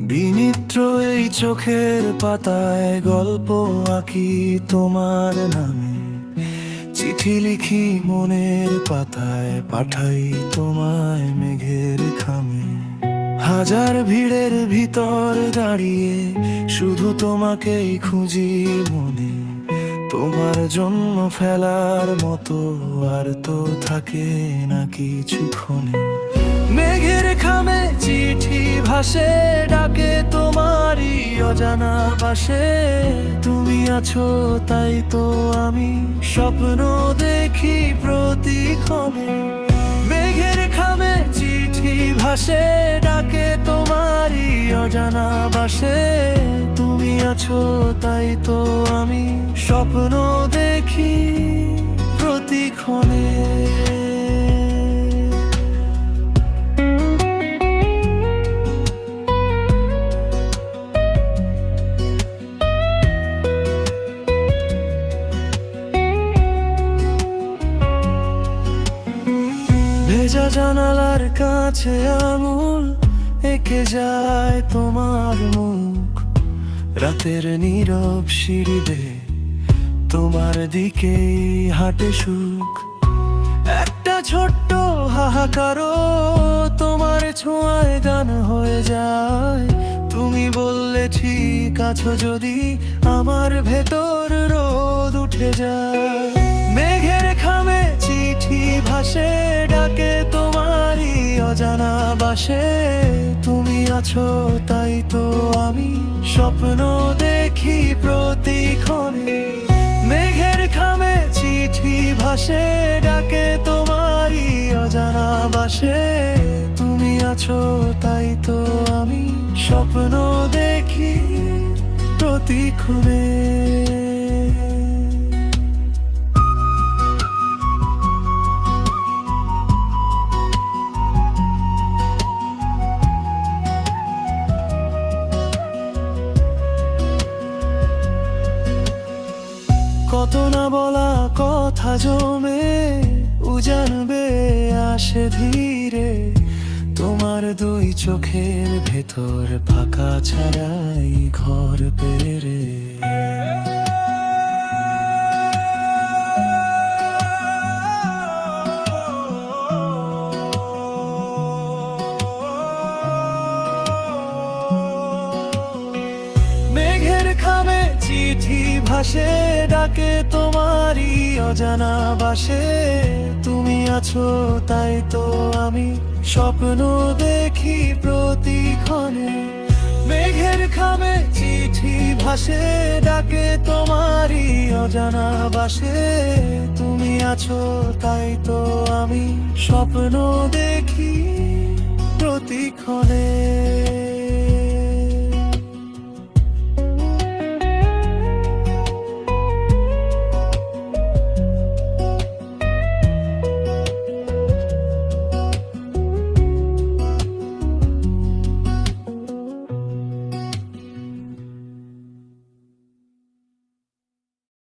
বিনিদ্র এই চোখের পাতায় গল্প আঁকি তোমার নামে, চিঠি লিখি মনের পাতায়, পাঠাই তোমায় মেঘের খামে। হাজার ভিড়ের ভিতর দাঁড়িয়ে শুধু তোমাকেই খুঁজি মনে, তোমার জন্য ফেলার মতো আর তো থাকে না কিছুক্ষণে। মেঘের খামে চিঠি ভাসে, ডাকে তোমারই অজানা বাসে। তুমি আছো তাই তো আমি স্বপ্ন দেখি প্রতিক্ষণে। মেঘের খামে চিঠি ভাসে, ডাকে তোমারই অজানা বাসে। তুমি আছো তাই তো আমি স্বপ্ন দেখি প্রতিক্ষণে। ভেজা জানালার কাছে আঙুল এঁকে যায় তোমার মুখ, রাতের নীরব সিঁড়িতে তোমার দিকেই হাঁটে সুখ। একটা ছোট্ট হাহাকারও তোমার ছোঁয়ায় গান হয়ে যায়। তুমি বললে ঠিক আছো যদি আমার ভেতর রোদ উঠে যায়। মেঘের খামে চিঠি ভাসে, ডাকে তোমারই অজানা বাসে। তুমি আছো তাই তো আমি স্বপ্ন দেখি প্রতিক্ষণে। মেঘের খামে চিঠি ভাসে, ডাকে তোমারই অজানা বাসে। তুমি আছো তাই তো আমি স্বপ্ন দেখি প্রতিক্ষণে। কত না বলা কথা জমে উজানবে আসে ধীরে, তোমার দুই চোখের ভেতর ফাঁকা ছাড়াই ঘর পেরে। মেঘের খামে চিঠি ভাসে, ডাকে তোমারই অজানা বাসে। তুমি আছো তাই তো আমি স্বপ্ন দেখি প্রতিক্ষণে। মেঘের খামে চিঠি ভাসে, ডাকে তোমারই অজানা বাসে। তুমি আছো তাই তো আমি স্বপ্ন দেখি প্রতিক্ষণে।